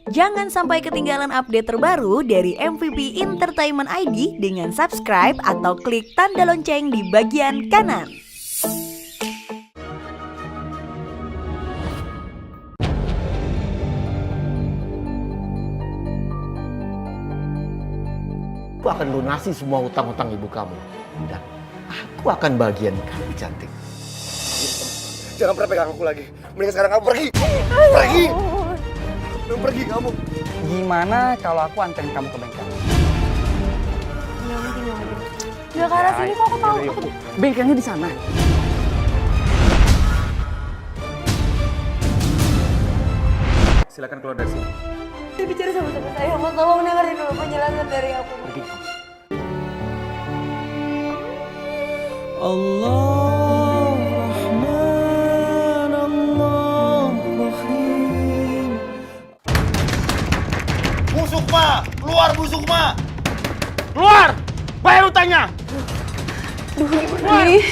Jangan sampai ketinggalan update terbaru dari MVP Entertainment ID dengan subscribe atau klik tanda lonceng di bagian kanan. Aku akan lunasi semua hutang-hutang ibu kamu. Dan aku akan bahagiain kamu cantik. Jangan pernah pegang aku lagi. Mending sekarang kamu pergi. Pergi. Pergi kamu. Gimana kalau aku anterin kamu ke bengkel? Nggak ke arah sini kok, aku tahu. Bengkelnya di sana. Silakan keluar dari sini. Dia bicara sama saya, Mas. Tolong dengerin dulu penjelasan dari aku. Pergi. Allah Rahman Allah Rahim. Busuk ma, keluar busuk ma. Keluar! Bayar hutangnya! Duh, gimana nih?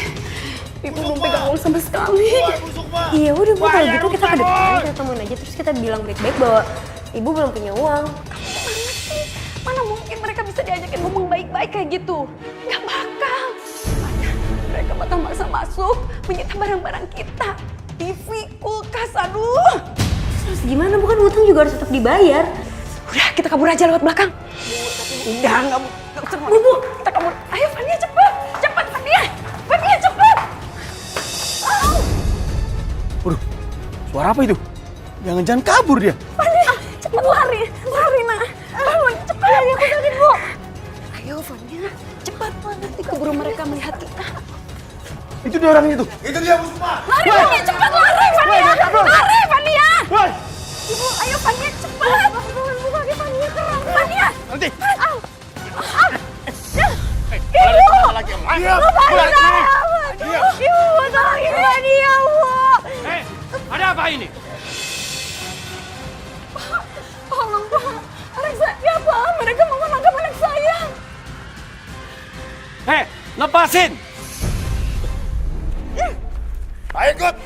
Ibu belum pegang uang sama sekali. Keluar busuk ma. Iya udah Bu, kalau Bayar gitu kita ke utang, depan, Boy. kita temuin aja. Terus kita bilang baik-baik bahwa Ibu belum punya uang. Kamu kemana sih? Mana mungkin mereka bisa diajakin ngomong baik-baik kayak gitu? Nggak bakal. Mana mereka bakal maksa masuk, menyita barang-barang kita. TV, kulkas, aduh. Terus gimana? Bukan hutang juga harus tetap dibayar. Udah, kita kabur aja lewat belakang. Udah, nggak Bu, kita kabur. Ayo, Fania, cepet. Cepet, Fania. Fania, cepet. Au. Waduh, suara apa itu? Jangan kabur dia. Fania, cepet lari. Lari, nak. Bangun, cepet. Fania, aku sakit, Bu. Ayo, Fania. Cepat, nanti keburu mereka melihat kita. Itu dia orangnya itu. Itu dia busuk ma. Lari, Fania, cepet. Lari, Fania. Lari, Fania. Woi, Ibu, ayo, Fania, cepet. Bu, kaki Fania keren. Fania. nanti. Au. Au. Ibu. Lagi yang Diam! Keluar dari sini. Ibu, tolongin Fania, Bu. Ada apa ini? Tolong, Pak. Anak saya, Pak. Mereka mau menangkap anak saya. Lepasin! Ayo ikut.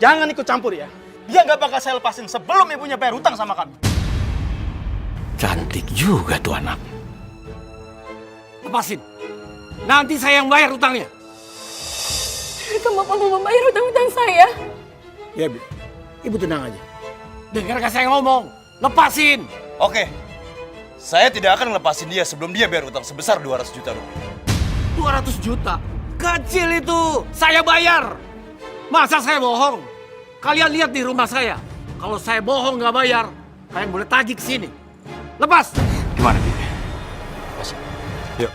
Jangan ikut campur ya. Dia nggak bakal saya lepasin sebelum ibunya bayar hutang sama kami. Cantik juga tuh anak. Lepasin. Nanti saya yang bayar hutangnya. Mereka mau membayar hutang-hutang saya. Ya, Bu. Ibu tenang aja. Dengarkan saya ngomong. Lepasin. Oke. Saya tidak akan lepasin dia sebelum dia bayar utang sebesar 200 juta rupiah. 200 juta. Kecil itu. Saya bayar. Masa saya bohong? Kalian lihat di rumah saya. Kalau saya bohong nggak bayar, kalian boleh tagih ke sini. Lepas. Gimana, Bi? Yuk.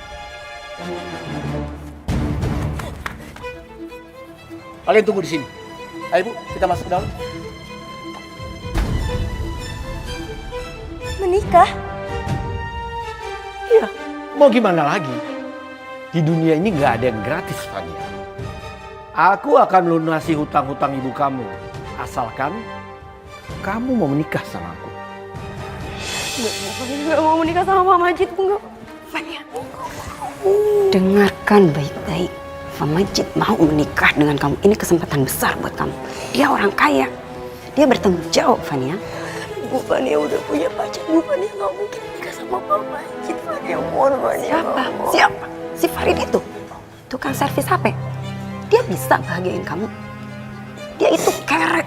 Kalian tunggu di sini. Ayo Bu, kita masuk ke dalam. Menikah? Iya. Mau gimana lagi? Di dunia ini nggak ada yang gratis, Fania. Aku akan lunasi hutang-hutang ibu kamu. Asalkan kamu mau menikah sama aku. Nggak mau menikah sama Pak Majid, Bu. Nggak. Fania. Dengarkan baik-baik. Pak Majid mau menikah dengan kamu. Ini kesempatan besar buat kamu. Dia orang kaya. Dia bertanggung jawab, Fania. Bu Fania udah punya pacar. Bu Fania nggak mungkin nikah sama Pak Majid. Fania mohon, Fania. Siapa? Siapa? Si Farid itu. Tukang servis HP. Dia bisa bahagiain kamu. Dia itu kerek.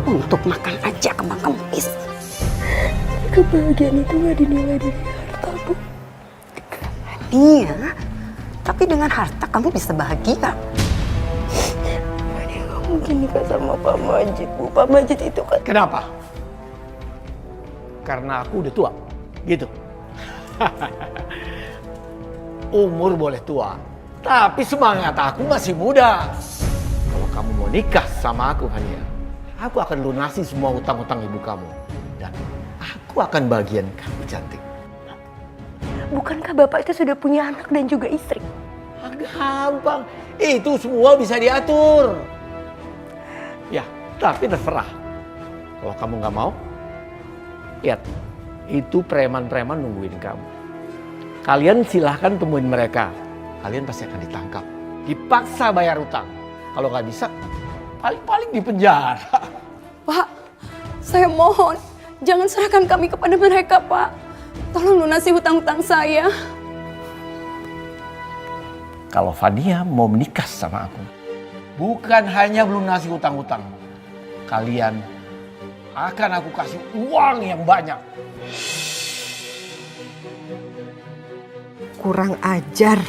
Untuk makan aja kembang kempis. Kebahagiaan itu nggak dinilai dari harta, Bu. Iya. Tapi dengan harta kamu bisa bahagia. Fania nggak mungkin nikah sama Pak Majid, Bu. Pak Majid itu kan... Kenapa? Karena aku udah tua. Gitu. Umur boleh tua, tapi semangat aku masih muda. Kalau kamu mau nikah sama aku, Fania, aku akan lunasi semua hutang-hutang ibu kamu. Dan aku akan bahagiain kamu cantik. Bukankah Bapak itu sudah punya anak dan juga istri? Gampang. Itu semua bisa diatur. Ya, tapi terserah. Kalau kamu nggak mau, lihat. Itu preman-preman nungguin kamu. Kalian silahkan temuin mereka. Kalian pasti akan ditangkap. Dipaksa bayar utang. Kalau nggak bisa, paling-paling di penjara. Pak, Saya mohon, jangan serahkan kami kepada mereka, Pak. Tolong lunasi hutang-hutang saya. Kalau Fania mau menikah sama aku, bukan hanya melunasi hutang-hutang, kalian akan aku kasih uang yang banyak. Kurang ajar.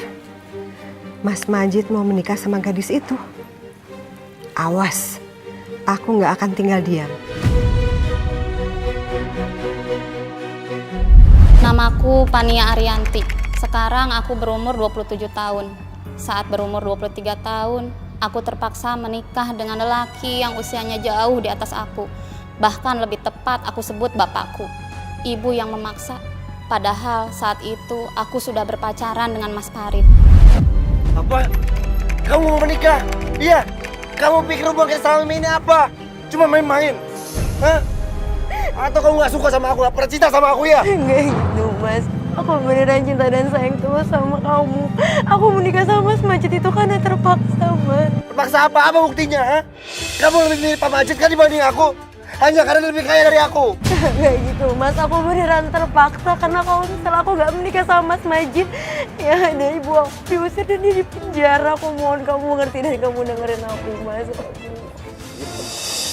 Mas Majid mau menikah sama gadis itu. Awas, aku nggak akan tinggal diam. Namaku Pania Arianti. Sekarang aku berumur 27 tahun. Saat berumur 23 tahun, aku terpaksa menikah dengan lelaki yang usianya jauh di atas aku. Bahkan lebih tepat aku sebut bapakku. Ibu yang memaksa. Padahal saat itu aku sudah berpacaran dengan Mas Farid. Apa? Kamu mau menikah? Iya. Kamu pikir hubungan kita selama ini apa? Cuma main-main? Hah? Atau kamu gak suka sama aku, gak pernah cinta sama aku ya? Enggak gitu, Mas. Aku beneran cinta dan sayang tulus sama kamu. Aku menikah sama Mas Majid itu karena terpaksa, Mas. Terpaksa apa? Apa buktinya? Ha? Kamu lebih milih Pak Majid kan dibanding aku? Hanya karena lebih kaya dari aku? Kayak gitu, Mas. Aku beneran terpaksa karena kalau misalnya aku gak menikah sama Mas Majid, ya dari ibu aku diusir dan dia di penjara. Aku mohon kamu ngerti dan kamu dengerin aku, Mas.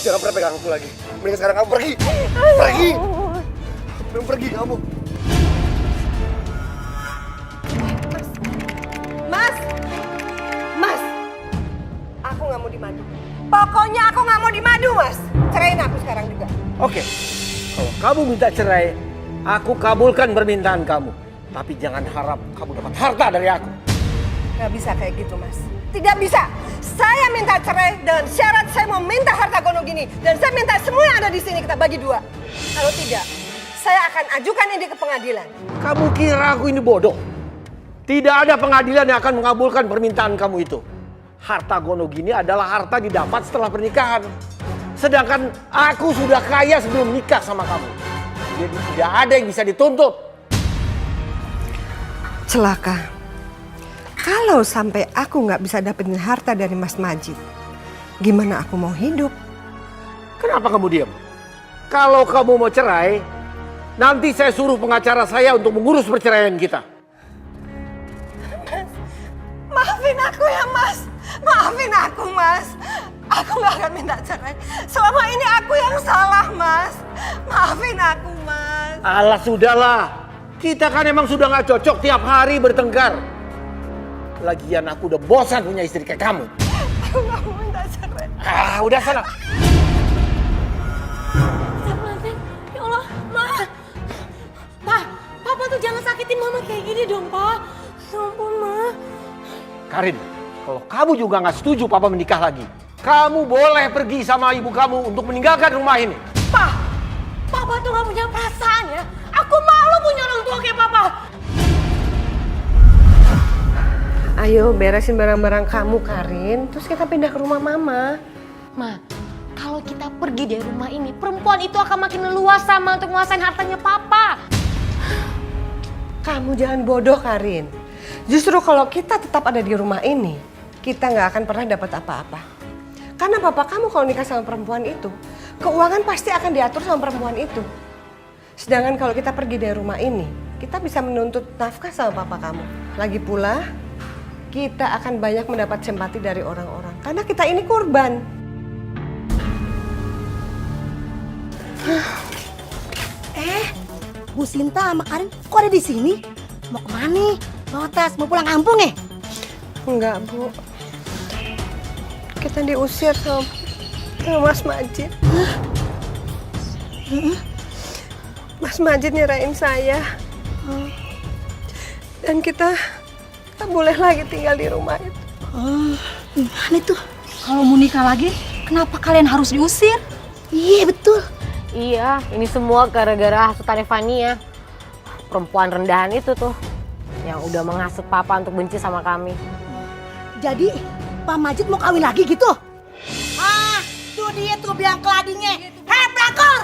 Jangan pernah pegang aku lagi. Mending sekarang kamu pergi. Pergi. Pergi kamu. Mas! Mas! Aku gak mau dimadu. Pokoknya aku gak mau dimadu, Mas. Ceraiin aku sekarang juga. Oke, kalau kamu minta cerai, aku kabulkan permintaan kamu. Tapi jangan harap kamu dapat harta dari aku. Gak bisa kayak gitu, Mas. Tidak bisa. Saya minta cerai dengan syarat saya mau minta harta gono gini. Dan saya minta semua yang ada di sini kita bagi dua. Kalau tidak, saya akan ajukan ini ke pengadilan. Kamu kira aku ini bodoh? Tidak ada pengadilan yang akan mengabulkan permintaan kamu itu. Harta gono gini adalah harta didapat setelah pernikahan. Sedangkan aku sudah kaya sebelum nikah sama kamu. Jadi tidak ada yang bisa dituntut. Celaka. Kalau sampai aku nggak bisa dapetin harta dari Mas Majid, gimana aku mau hidup? Kenapa kamu diam? Kalau kamu mau cerai, nanti saya suruh pengacara saya untuk mengurus perceraian kita. Maafin aku ya, Mas. Maafin aku, Mas. Aku nggak akan minta cerai. Selama ini aku yang salah, Mas. Maafin aku, Mas. Alah, sudahlah. Kita kan emang sudah nggak cocok tiap hari bertengkar. Lagian aku udah bosan punya istri kayak kamu. Aku nggak mau minta cerai. Udah sana. Ya Allah, Ma. Pa, Papa tuh jangan sakitin Mama kayak gini dong, Pa. Ya ampun, Ma. Karin, kalau kamu juga nggak setuju Papa menikah lagi, kamu boleh pergi sama ibu kamu untuk meninggalkan rumah ini. Pa, Papa tuh gak punya perasaan ya. Aku malu punya orang tua kayak Papa. Ayo beresin barang-barang kamu, Karin. Terus kita pindah ke rumah Mama. Ma, kalau kita pergi dari rumah ini, perempuan itu akan makin leluasa sama untuk menguasain hartanya Papa. Kamu jangan bodoh, Karin. Justru kalau kita tetap ada di rumah ini, kita nggak akan pernah dapat apa-apa. Karena papa kamu kalau nikah sama perempuan itu, keuangan pasti akan diatur sama perempuan itu. Sedangkan kalau kita pergi dari rumah ini, kita bisa menuntut nafkah sama papa kamu. Lagi pula, kita akan banyak mendapat simpati dari orang-orang. Karena kita ini korban. Bu Sinta sama Karin kok ada di sini? Mau kemana? Mau tes? Mau pulang kampung ya? Enggak, Bu. Kita diusir sama Mas Majid. Mas Majid nyerahin saya. Dan kita boleh lagi tinggal di rumah itu. Gimana tuh? Kalau mau nikah lagi, kenapa kalian harus diusir? Iya, betul. Iya, ini semua gara-gara hasutannya Fania. Perempuan rendahan itu tuh, yang udah menghasut Papa untuk benci sama kami. Jadi, Pak Majid mau kawin lagi gitu? Ah, tuh dia tuh biang keladinya. Hei, pelakor!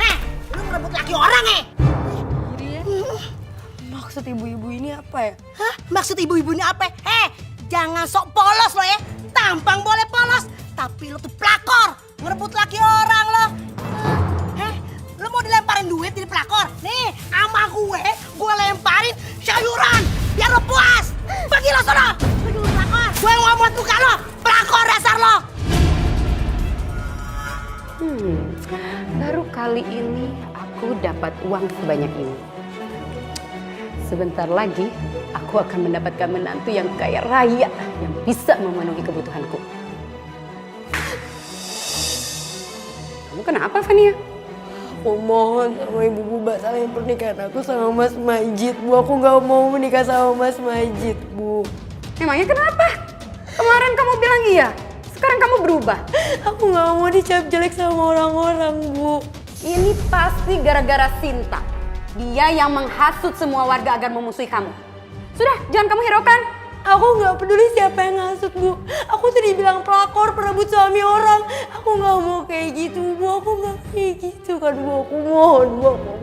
Hei, lu merebut laki orang ya? Maksud ibu-ibu ini apa ya? Hah? Maksud ibu-ibu ini apa? Jangan sok polos lo ya. Tampang boleh polos, Tapi lo tuh pelakor, ngerebut laki orang lo. Lo mau dilemparin duit jadi pelakor? Nih, sama gue lemparin sayuran biar lo puas. Pergi lo sono. Pergi lo pelakor. Gue mau buat muka lo, pelakor dasar lo. Baru kali ini aku dapat uang sebanyak ini. Sebentar lagi aku akan mendapatkan menantu yang kaya raya yang bisa memenuhi kebutuhanku. Kamu kenapa, Fania? Aku mohon sama ibu batalin pernikahan aku sama Mas Majid, Bu. Aku nggak mau menikah sama Mas Majid, Bu. Emangnya kenapa? Kemarin kamu bilang iya, sekarang kamu berubah. Aku nggak mau dicap jelek sama orang-orang, Bu. Ini pasti gara-gara Sinta. Dia yang menghasut semua warga agar memusuhi kamu. Sudah, jangan kamu hiraukan. Aku nggak peduli siapa yang ngasut, Bu. Aku tuh dibilang pelakor, perebut suami orang. Aku nggak mau kayak gitu, Bu. Aku nggak kayak gitu kan, Bu. Aku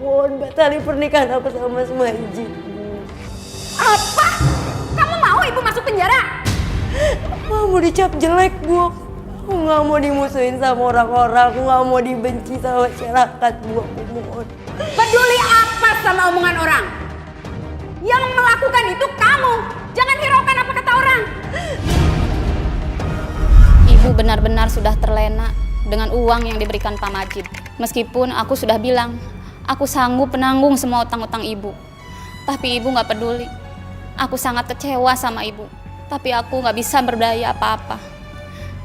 mohon batalin pernikahan aku sama Mas Majid, Bu. Apa? Kamu mau ibu masuk penjara? Aku mau dicap jelek, Bu. Aku nggak mau dimusuhin sama orang-orang. Aku nggak mau dibenci sama masyarakat, Bu. Aku mohon. Peduli apa sama omongan orang? Yang melakukan itu kamu. Jangan hiraukan apa kata orang. Ibu benar-benar sudah terlena dengan uang yang diberikan Pak Majid. Meskipun aku sudah bilang, aku sanggup penanggung semua utang-utang ibu. Tapi ibu nggak peduli. Aku sangat kecewa sama ibu. Tapi aku nggak bisa berdaya apa-apa.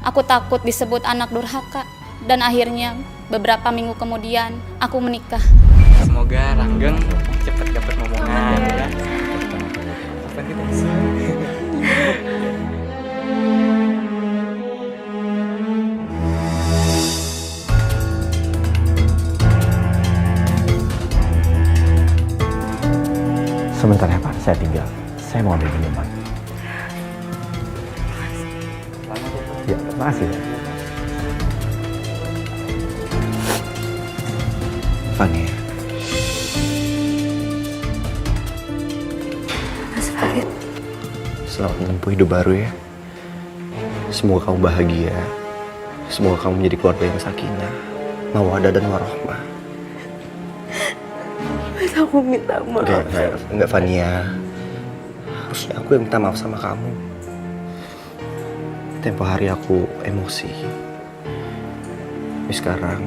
Aku takut disebut anak durhaka. Dan akhirnya beberapa minggu kemudian aku menikah. Semoga Langgeng cepat dapat momongan ya. Kapan kita bisa? Sebentar ya Pak, saya tinggal. Saya mau ambil minuman. Ya, terima kasih. Fania. Mas Farid. Selamat menempuh hidup baru ya. Semoga kamu bahagia. Semoga kamu menjadi keluarga yang sakinah, mawaddah dan warahmah. Mas, aku minta maaf. Enggak Fania. Harusnya aku yang minta maaf sama kamu. Tempo hari aku emosi. Tapi sekarang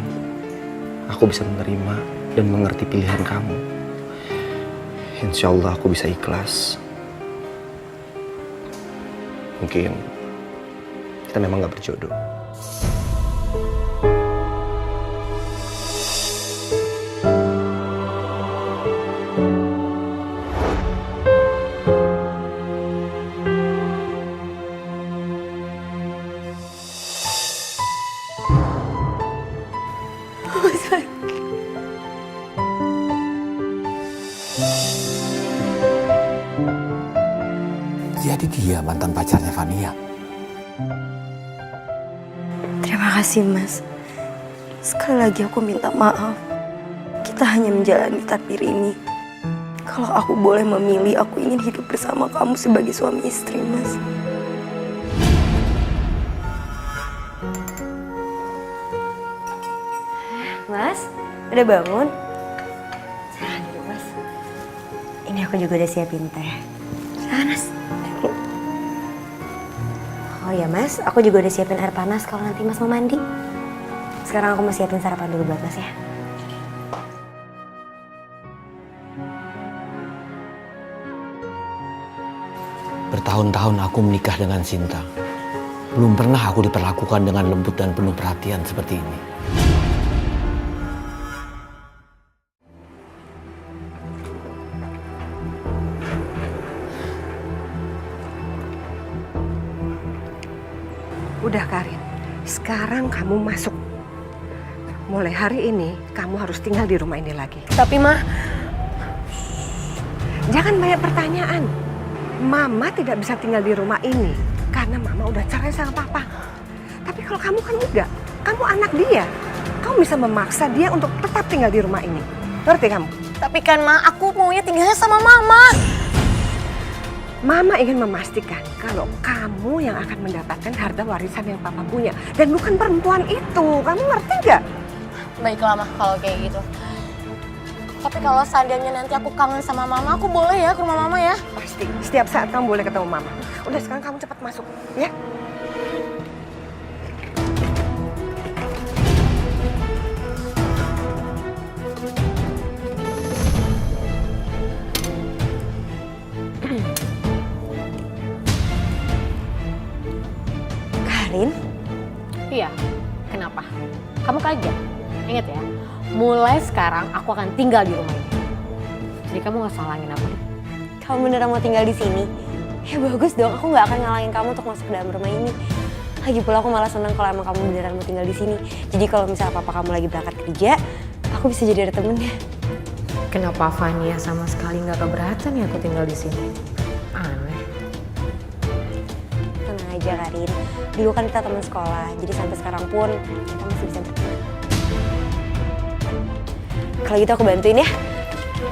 aku bisa menerima dan mengerti pilihan kamu. Insya Allah aku bisa ikhlas. Mungkin kita memang gak berjodoh. Jadi dia mantan pacarnya Fania. Terima kasih, Mas. Sekali lagi aku minta maaf. Kita hanya menjalani takdir ini. Kalau aku boleh memilih, aku ingin hidup bersama kamu sebagai suami istri, Mas. Mas, udah bangun? Silahkan dulu, Mas. Ini aku juga udah siapin teh. Silahkan, Mas. Oh ya Mas, aku juga udah siapin air panas kalau nanti Mas mau mandi. Sekarang aku mau siapin sarapan dulu buat Mas ya. Bertahun-tahun aku menikah dengan Sinta. Belum pernah aku diperlakukan dengan lembut dan penuh perhatian seperti ini. Udah Karin, sekarang kamu masuk. Mulai hari ini kamu harus tinggal di rumah ini lagi. Tapi Mah, jangan banyak pertanyaan. Mama tidak bisa tinggal di rumah ini karena Mama udah cerai sama Papa. Tapi kalau kamu kan enggak, kamu anak dia. Kamu bisa memaksa dia untuk tetap tinggal di rumah ini. Ngerti kamu? tapi kan Ma, aku maunya tinggalnya sama Mama. Mama ingin memastikan kalau kamu yang akan mendapatkan harta warisan yang papa punya. Dan bukan perempuan itu. Kamu ngerti nggak? Baiklah mah kalau kayak gitu. Tapi kalau seandainya nanti aku kangen sama mama, aku boleh ya ke rumah mama ya? Pasti. Setiap saat kamu boleh ketemu mama. Udah sekarang kamu cepat masuk, ya. Karin? Iya, kenapa? Kamu kaget? Ingat ya, mulai sekarang aku akan tinggal di rumah ini. Jadi kamu gak salangin aku deh. Kamu beneran mau tinggal di sini? Ya bagus dong, aku nggak akan ngalangin kamu untuk masuk ke dalam rumah ini. Lagi pula aku malah senang kalau emang kamu beneran mau tinggal di sini. Jadi kalau misalnya papa kamu lagi berangkat kerja, aku bisa jadi ada temennya. Kenapa Fania sama sekali nggak keberatan ya aku tinggal di sini? Aneh. Tenang aja Karin, dulu kan kita teman sekolah, jadi sampai sekarang pun kita masih bisa berteman. Kalau gitu aku bantuin ya.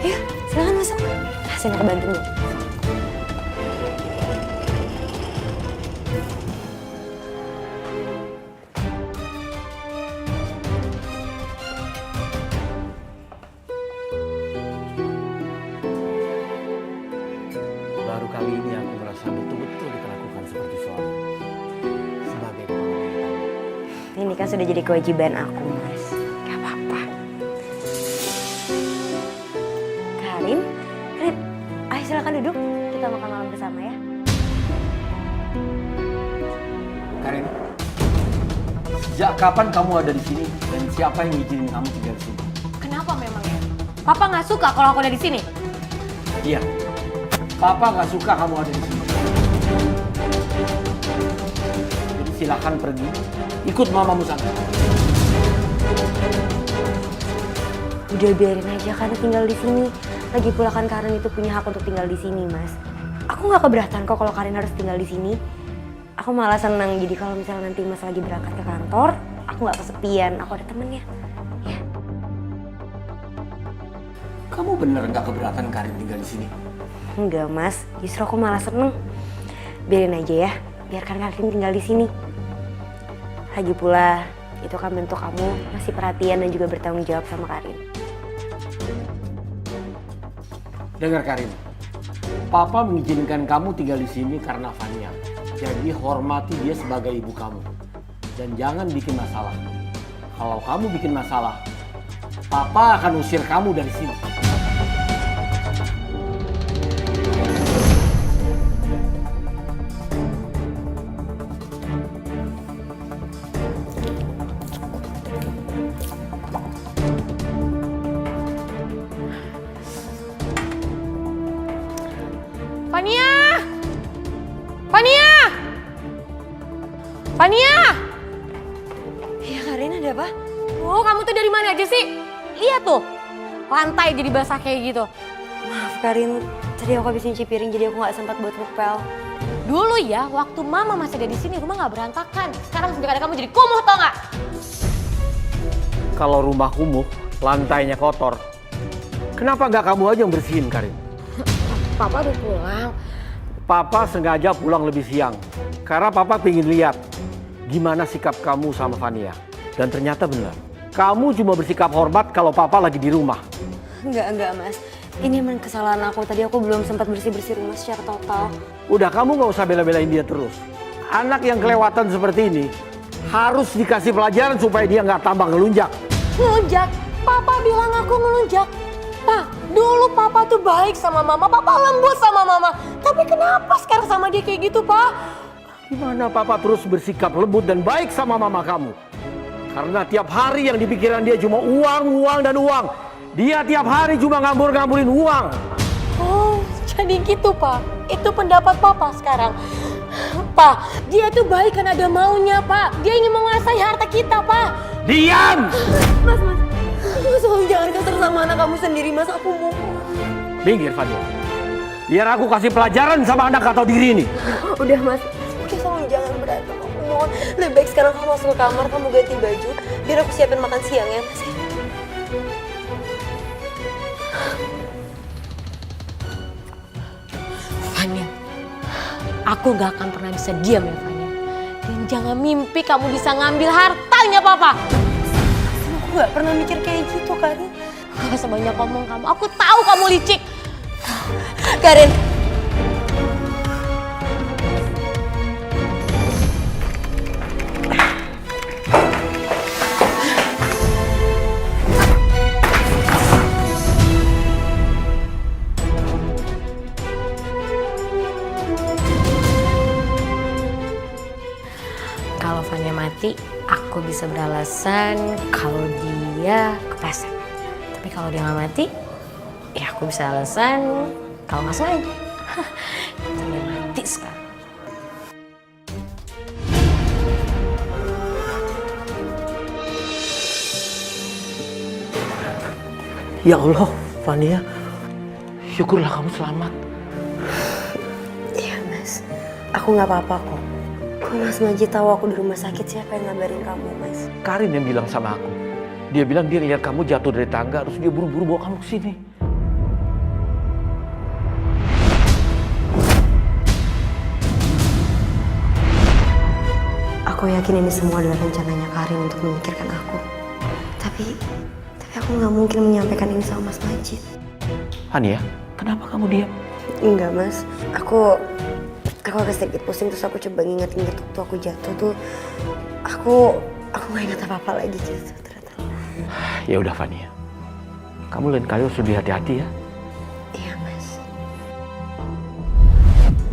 Yuk, silakan masuk. Sini aku bantuin dulu. Baru kali ini aku merasa betul-betul diperlakukan seperti suami. Sebagai kepala. Ini kan sudah jadi kewajiban aku, Mas. Gak apa-apa. Karin, ayo silakan duduk. Kita makan malam bersama ya. Karin, sejak kapan kamu ada di sini dan siapa yang ngizinin kamu tinggal di sini? Kenapa memangnya? Papa nggak suka kalau aku ada di sini? Iya, Papa nggak suka kamu ada di sini. Jadi silakan pergi, ikut mamamu sana. Udah biarin aja karena tinggal di sini. Lagi pula kan Karin itu punya hak untuk tinggal di sini, Mas. Aku nggak keberatan kok kalau Karin harus tinggal di sini. Aku malah senang. Jadi kalau misalnya nanti Mas lagi berangkat ke kantor, aku nggak kesepian. Aku ada temennya. Ya. Kamu bener nggak keberatan Karin tinggal di sini? Enggak, Mas. Justru aku malah seneng. Biarin aja ya. Biarkan Karin tinggal di sini. Lagi pula itu kan bentuk kamu ngasih perhatian dan juga bertanggung jawab sama Karin. Dengar Karin, Papa mengizinkan kamu tinggal di sini karena Fania. Jadi hormati dia sebagai ibu kamu. Dan jangan bikin masalah. Kalau kamu bikin masalah, Papa akan usir kamu dari sini. Fania! Fania! Fania! Ya Karin, ada apa? Oh, kamu tuh dari mana aja sih? Lihat tuh, lantai jadi basah kayak gitu. Maaf Karin, tadi aku habis nyuci piring jadi aku nggak sempat buat ngepel. Dulu ya, waktu mama masih ada di sini, rumah nggak berantakan. Sekarang sejak ada kamu jadi kumuh, tau nggak? Kalau rumah kumuh, lantainya kotor, kenapa nggak kamu aja yang bersihin, Karin? Papa udah pulang. Papa sengaja pulang lebih siang, karena Papa pengen lihat gimana sikap kamu sama Fania. Dan ternyata benar, kamu cuma bersikap hormat kalau Papa lagi di rumah. Enggak Mas. Ini emang kesalahan aku. Tadi aku belum sempat bersih-bersih rumah secara total. Udah, kamu nggak usah bela-belain dia terus. Anak yang kelewatan seperti ini harus dikasih pelajaran supaya dia nggak tambah ngelunjak. Ngelunjak? Papa bilang aku ngelunjak. Pak, dulu Papa tuh baik sama Mama, Papa lembut sama Mama. Tapi kenapa sekarang sama dia kayak gitu, Pak? Gimana Papa terus bersikap lembut dan baik sama mama kamu? Karena tiap hari yang dipikiran dia cuma uang, uang, dan uang. Dia tiap hari cuma ngambur-ngamburin uang. Oh, jadi gitu, Pak. Itu pendapat Papa sekarang. Pak, dia tuh baik karena ada maunya, Pak. Dia ingin menguasai harta kita, Pak. Diam! Mas. Tolong jangan kasar sama anak kamu sendiri, Mas. Aku mohon. Minggir, Fadil. Biar aku kasih pelajaran sama anak atau diri ini. Udah Mas, tolong jangan berantem. Aku mohon. Lebih baik sekarang kamu masuk ke kamar, kamu ganti baju. Biar aku siapin makan siang ya, Mas. Fani, Aku gak akan pernah bisa diam ya Fania. Dan jangan mimpi kamu bisa ngambil hartanya papa. Aku gak pernah mikir kayak gitu Karin. Gak sebanyak ngomong kamu, aku tahu kamu licik. Karin. Kalau Fania mati, aku bisa beralasan kalau dia kepleset. Tapi kalau dia nggak mati, ya aku bisa alasan kalau nggak selain. Dia mati sekarang. Ya Allah, Fania, syukurlah kamu selamat. Iya Mas, aku nggak apa-apa kok. Kalau Mas Majid tahu aku di rumah sakit, siapa yang ngabarin kamu Mas? Karin yang bilang sama aku. Dia bilang dia lihat kamu jatuh dari tangga, terus dia buru-buru bawa kamu ke sini. Aku yakin ini semua adalah rencananya Karin untuk menyingkirkan aku. Tapi aku nggak mungkin menyampaikan ini sama Mas Majid. Fania, kenapa kamu diam? Enggak Mas, aku agak sedikit pusing, terus aku coba nginget-nginget waktu aku jatuh tuh. Aku nggak ingat apa-apa lagi gitu ternyata. Ya udah Fania, kamu lain kali harus lebih hati-hati ya. Iya Mas.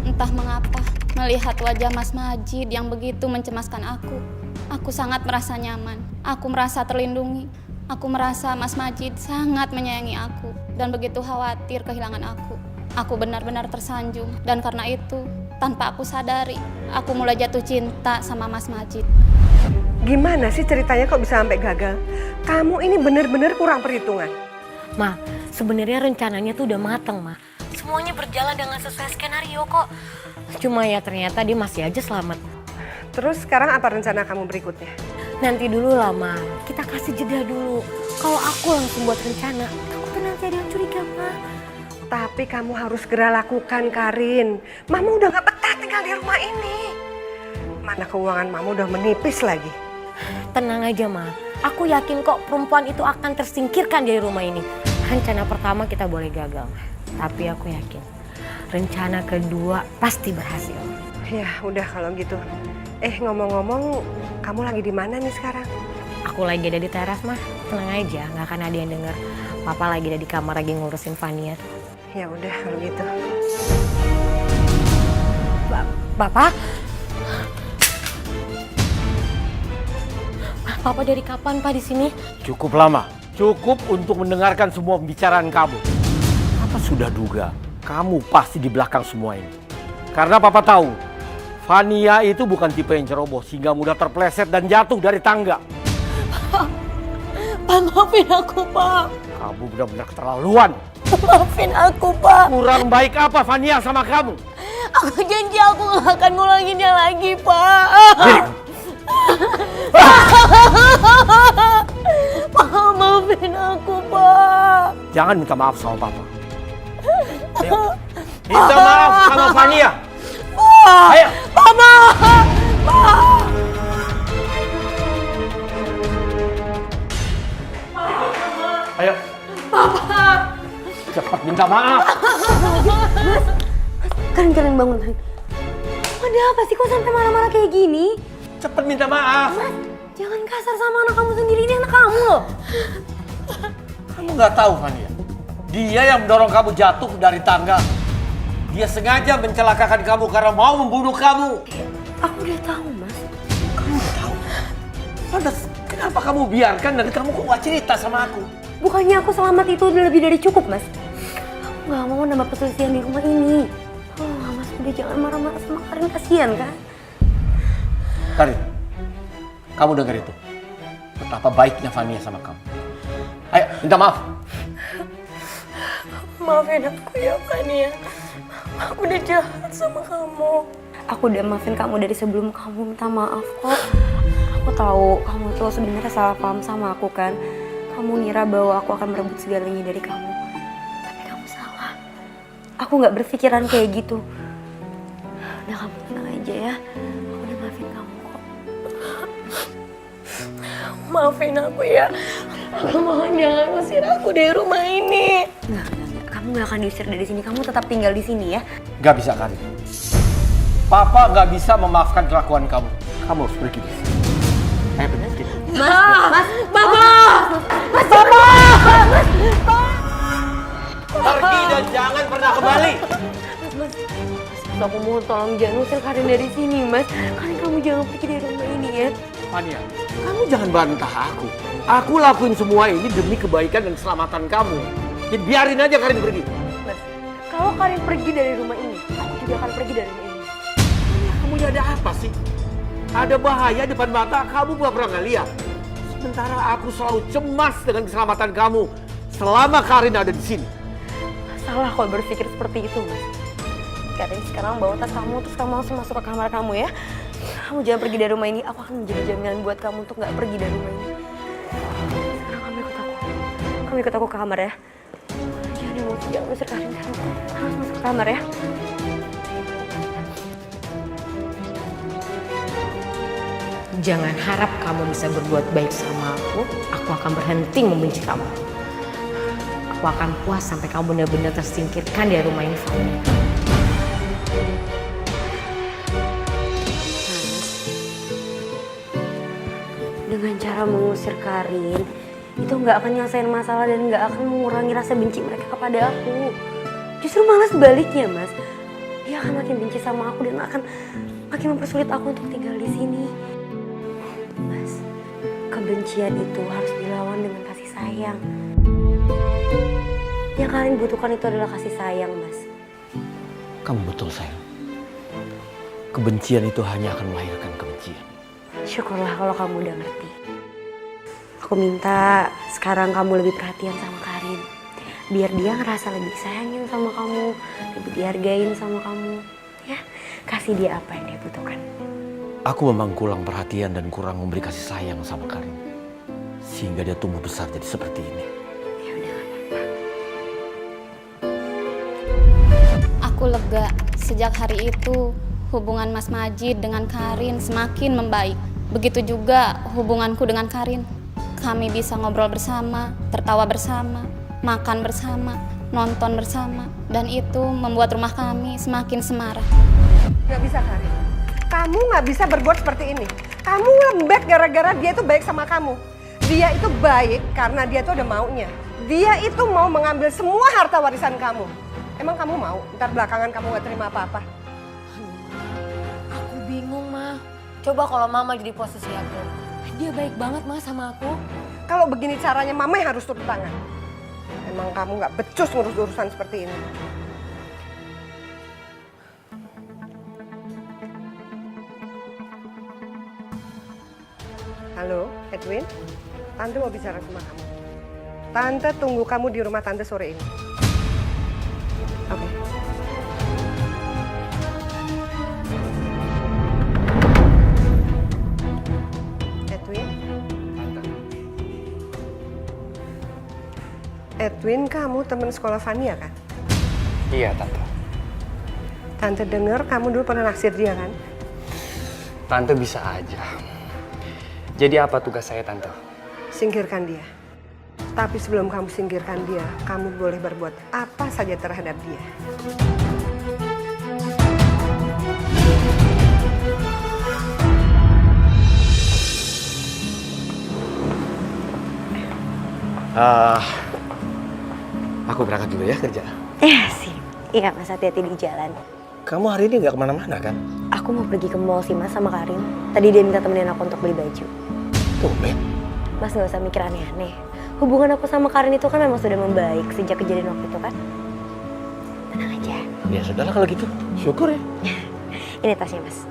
Entah mengapa, melihat wajah Mas Majid yang begitu mencemaskan aku sangat merasa nyaman. Aku merasa terlindungi. Aku merasa Mas Majid sangat menyayangi aku dan begitu khawatir kehilangan aku. Aku benar-benar tersanjung dan karena itu, tanpa aku sadari, aku mulai jatuh cinta sama Mas Majid. Gimana sih ceritanya kok bisa sampai gagal? Kamu ini bener-bener kurang perhitungan. Ma, sebenarnya rencananya tuh udah mateng, Ma. Semuanya berjalan dengan sesuai skenario kok. Cuma ya ternyata dia masih aja selamat. Terus sekarang apa rencana kamu berikutnya? Nanti dulu lah, Ma. Kita kasih jeda dulu. Kalau aku langsung buat rencana, takutnya nanti ada yang curiga, Ma. Tapi kamu harus segera lakukan, Karin. Mama udah gak betah tinggal di rumah ini. Mana keuangan Mama udah menipis lagi. Tenang aja, Ma. Aku yakin kok perempuan itu akan tersingkirkan dari rumah ini. Rencana pertama kita boleh gagal. Tapi aku yakin rencana kedua pasti berhasil. Ya udah kalau gitu. Ngomong-ngomong, kamu lagi di mana nih sekarang? Aku lagi ada di teras, Ma. Tenang aja, nggak akan ada yang denger. Papa lagi ada di kamar lagi ngurusin Fania. Ya udah kalau gitu. Papa? Papa dari kapan, Pak, di sini? Cukup lama. Cukup untuk mendengarkan semua pembicaraan kamu. Papa sudah duga, kamu pasti di belakang semua ini. Karena Papa tahu, Fania itu bukan tipe yang ceroboh sehingga mudah terpleset dan jatuh dari tangga. Pak, maafin aku, Pak. Kamu benar-benar keterlaluan. Maafin aku, Pak. Kurang baik apa Fania sama kamu? Aku janji aku gak akan ngulanginnya lagi, Pak. Pak, maafin aku, Pak. Jangan minta maaf sama Papa. Ayo, minta maaf sama Fania. Ayo. Papa. Ayo. Papa. Cepat minta maaf. Kalian bangun. Ada apa sih kok sampai marah-marah kayak gini? Cepat minta maaf. Mas, jangan kasar sama anak kamu sendiri, ini anak kamu loh. Kamu nggak tahu Fania, dia yang mendorong kamu jatuh dari tangga. Dia sengaja mencelakakan kamu karena mau membunuh kamu. Aku udah tahu, Mas. Kamu udah tahu? Lantas kenapa kamu biarkan dan kamu kok gak cerita sama aku? Bukannya aku selamat itu udah lebih dari cukup, Mas. Aku gak mau nambah perselisihan di rumah ini. Oh, Mas, udah jangan marah-marah sama Karin, kasihan kan? Karin, kamu dengar itu? Betapa baiknya Fania sama kamu. Ayo, minta maaf. Maafin aku ya, Fania. Aku udah jahat sama kamu. Aku udah maafin kamu dari sebelum kamu minta maaf kok. Aku tahu kamu tuh sebenarnya salah paham sama aku kan. Kamu ngira bahwa aku akan merebut segalanya dari kamu. Tapi kamu salah. Aku nggak berpikiran kayak gitu. Udah, kamu tenang aja ya. Aku udah maafin kamu kok. Maafin aku ya. Aku mohon jangan usir aku dari rumah ini. Enggak. Kamu gak akan diusir dari sini. Kamu tetap tinggal di sini ya. Gak bisa, Karin. Papa gak bisa memaafkan kelakuan kamu. Kamu harus pergi dari sini. Benar gitu. Mas, Pergi dan jangan pernah kembali. Mas, aku mohon tolong jangan usir Karin dari sini, Mas. Karin, kamu jangan pergi dari rumah ini ya. Fania, kamu jangan bantah aku. Aku lakuin semua ini demi kebaikan dan keselamatan kamu. Jadi biarin aja Karin pergi. Mas, kalau Karin pergi dari rumah ini, aku juga akan pergi dari rumah ini. Kamu ini ada apa sih? Ada bahaya depan mata, kamu gak pernah ngeliat. Sementara aku selalu cemas dengan keselamatan kamu selama Karin ada di sini. Salah kalau berpikir seperti itu, Mas. Karin, sekarang bawa tas kamu, terus kamu langsung masuk ke kamar kamu ya. Kamu jangan pergi dari rumah ini, aku akan menjadi jaminan buat kamu untuk gak pergi dari rumah ini. Sekarang kamu ikut aku. Kamu ikut aku ke kamar ya. Jangan emosi, jangan usir Karin. Kamu masuk ke kamar ya. jangan harap kamu bisa berbuat baik sama aku akan berhenti membenci kamu. Aku akan puas sampai kamu benar-benar tersingkirkan dari rumah ini, Fani. Dengan cara mengusir Karin, itu nggak akan nyelesain masalah dan nggak akan mengurangi rasa benci mereka kepada aku. Justru malah sebaliknya, Mas. Dia akan makin benci sama aku dan akan makin mempersulit aku untuk tinggal di sini. Mas, kebencian itu harus dilawan dengan kasih sayang. Yang kalian butuhkan itu adalah kasih sayang, Mas. Kamu betul, sayang. Kebencian itu hanya akan melahirkan kebencian. Syukurlah kalau kamu udah ngerti. Aku minta sekarang kamu lebih perhatian sama Karin. Biar dia ngerasa lebih sayangin sama kamu, lebih dihargain sama kamu. Ya, kasih dia apa yang dia butuhkan. Aku memang kurang perhatian dan kurang memberi kasih sayang sama Karin. Sehingga dia tumbuh besar jadi seperti ini. Ya udah, gak apa-apa. Aku lega. Sejak hari itu, hubungan Mas Majid dengan Karin semakin membaik. Begitu juga hubunganku dengan Karin. Kami bisa ngobrol bersama, tertawa bersama, makan bersama, nonton bersama. Dan itu membuat rumah kami semakin semarak. Gak bisa, Karin. Kamu gak bisa berbuat seperti ini. Kamu lembek gara-gara dia itu baik sama kamu. Dia itu baik karena dia itu ada maunya. Dia itu mau mengambil semua harta warisan kamu. Emang kamu mau? Ntar belakangan kamu gak terima apa-apa. Aku bingung, Ma. Coba kalau Mama jadi posisi aku. Dia baik banget, Ma, sama aku. Kalau begini caranya, Mama yang harus turun tangan. Emang kamu gak becus ngurus urusan seperti ini. Halo, Edwin. Tante mau bicara sama kamu. Tante tunggu kamu di rumah Tante sore ini. Oke. Edwin? Edwin, kamu teman sekolah Fania kan? Iya, Tante. Tante dengar kamu dulu pernah naksir dia kan? Tante bisa aja. Jadi apa tugas saya, Tante? Singkirkan dia. Tapi sebelum kamu singkirkan dia, kamu boleh berbuat apa saja terhadap dia. Aku berangkat dulu ya kerja. Sih. Iya, Mas, hati-hati di jalan. Kamu hari ini nggak kemana-mana kan? Aku mau pergi ke mall sih, Mas, sama Karin. Tadi dia minta temenin aku untuk beli baju. Tumben. Mas gak usah mikir aneh-aneh. Hubungan aku sama Karin itu kan memang sudah membaik sejak kejadian waktu itu kan. Tenang aja. Ya sudahlah kalau gitu. Syukur ya. Ini tasnya, Mas.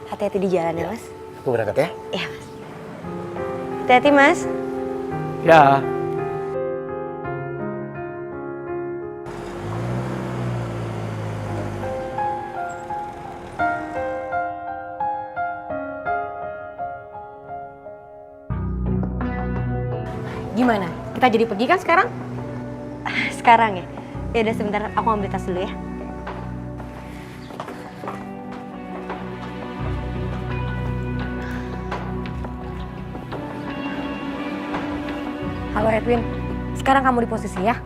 Hati-hati di jalan ya, Mas. Aku berangkat ya. Iya, Mas. Hati-hati, Mas. Ya. Gimana? Kita jadi pergi kan sekarang? Sekarang ya? Ya udah sebentar, aku ambil tas dulu ya. Halo Edwin, sekarang kamu di posisi ya.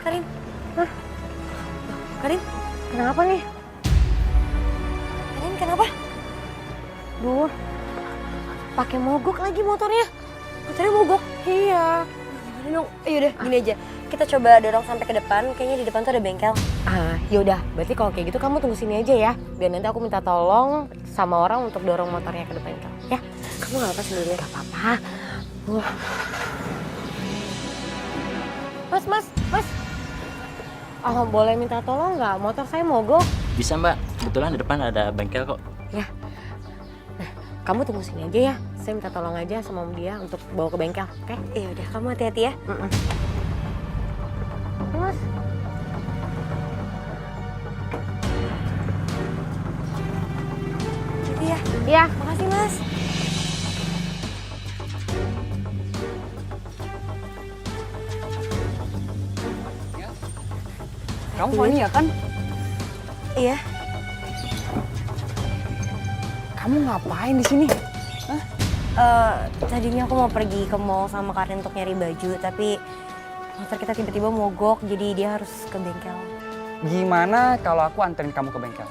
Karin. Hah? Karin, kenapa nih? Karin, kenapa? Duh, pakai mogok lagi motornya. Motornya mogok? Iya. Gimana dong? Yaudah, gini aja. Kita coba dorong sampai ke depan. Kayaknya di depan tuh ada bengkel. Yaudah. Berarti kalau kayak gitu kamu tunggu sini aja ya. Biar nanti aku minta tolong sama orang untuk dorong motornya ke depan bengkel. Ya? Kamu gak apa-apa sendirian? Gak apa-apa. Mas. Boleh minta tolong nggak? Motor saya mogok. Bisa mbak, kebetulan di depan ada bengkel kok. Ya. Nah, kamu tunggu sini aja ya. Saya minta tolong aja sama dia untuk bawa ke bengkel, oke? Iya udah, kamu hati-hati ya. Mas. Iya. Iya. Makasih Mas. Kamu Fania kan? Iya. Kamu ngapain di sini? Tadinya aku mau pergi ke mall sama Karin untuk nyari baju, tapi motor kita tiba-tiba mogok, jadi dia harus ke bengkel. Gimana kalau aku anterin kamu ke bengkel?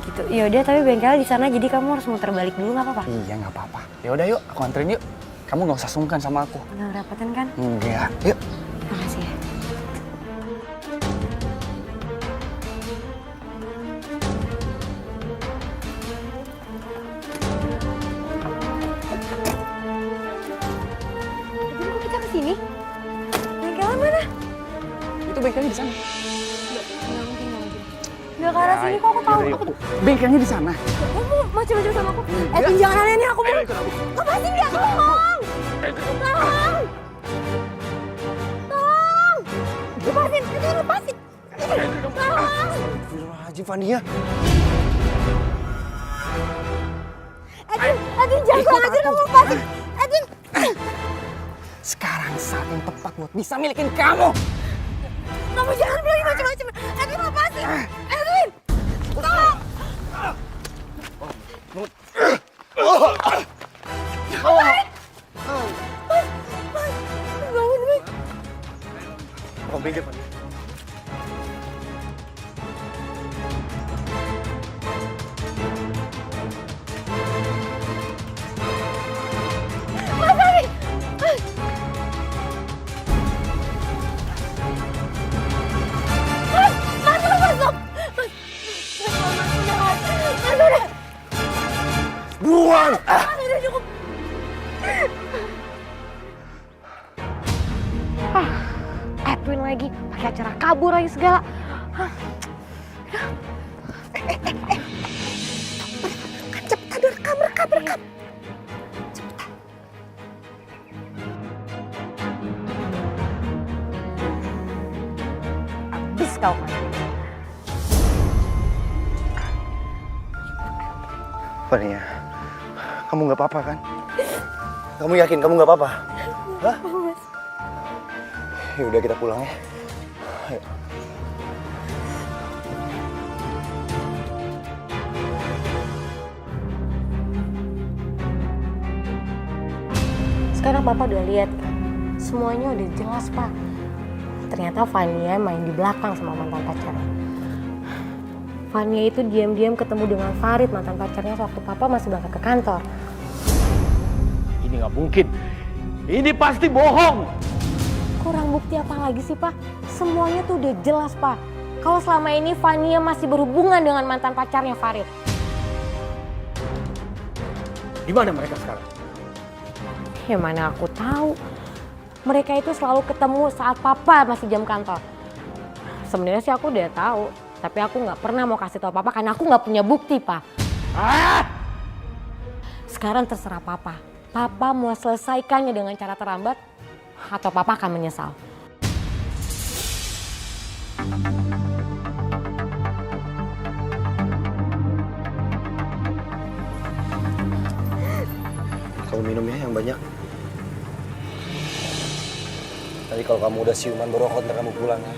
Gitu. Yaudah, tapi bengkel di sana, jadi kamu harus muter balik dulu, nggak apa-apa? Iya nggak apa-apa. Ya udah yuk, aku anterin yuk. Kamu nggak usah sungkan sama aku. Nggak ngerepotin kan? Enggak. Yuk. Makasih ya. Sini? Bengkelnya mana? Itu bengkelnya di sana. Nggak ke arah sini kok, aku tahu. Bengkelnya di sana. Kamu mau coba-coba sama aku? Edwin jangan aneh nih, aku mau. Lepasin dia, tolong! Tolong! Tolong! Lepasin, Edwin lepasin! Tolong! Astagfirullahaladzim, Fania. Edwin jangan kurang ajar, kamu lepasin! Edwin! Sekarang saat yang tepat buat bisa milikin kamu. Kamu jangan lagi macam-macam. Edwin lepasin! Edwin! Tolong! Bangun, Mas. Kau minggir, Fania. Mas Ali! Mas, masuk! Mas, udah! Buruan! Mas, udah cukup! Edwin lagi, pakai acara kabur lagi segala. Cepetan, rekam. Habis kau kan? Fania, kamu nggak apa-apa kan? Kamu yakin kamu nggak apa-apa? Hah? Ya udah kita pulang ya. Ayo. Sekarang Papa udah lihat kan, semuanya udah jelas Pak. Ternyata Fania main di belakang sama mantan pacarnya. Fania itu diam-diam ketemu dengan Farid, mantan pacarnya, waktu Papa masih berangkat ke kantor. Ini nggak mungkin. Ini pasti bohong. Kurang bukti apa lagi sih Pak? Semuanya tuh udah jelas Pak. Kalau selama ini Fania masih berhubungan dengan mantan pacarnya Farid. Di mana mereka sekarang? Ya mana aku tahu. Mereka itu selalu ketemu saat Papa masih jam kantor. Sebenarnya sih aku udah tahu, tapi aku nggak pernah mau kasih tahu Papa karena aku nggak punya bukti Pak. Sekarang terserah Papa. Papa mau selesaikannya dengan cara terlambat atau Papa akan menyesal. Kamu minum ya yang banyak. Nanti kalau kamu udah siuman baru aku antar kamu pulang ya.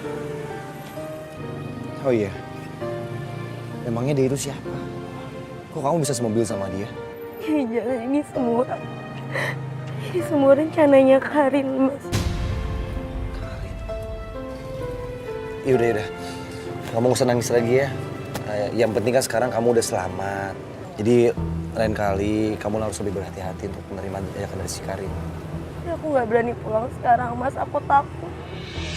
Oh iya, Memangnya dia itu siapa? Kok kamu bisa semobil sama dia? Jangan, ini semua rencananya Karin, Mas. Yaudah. Kamu gak usah nangis lagi ya. Yang penting kan sekarang kamu udah selamat. Jadi lain kali kamu harus lebih berhati-hati untuk menerima ajakan dari si Karin. Aku nggak berani pulang sekarang, Mas. Aku takut.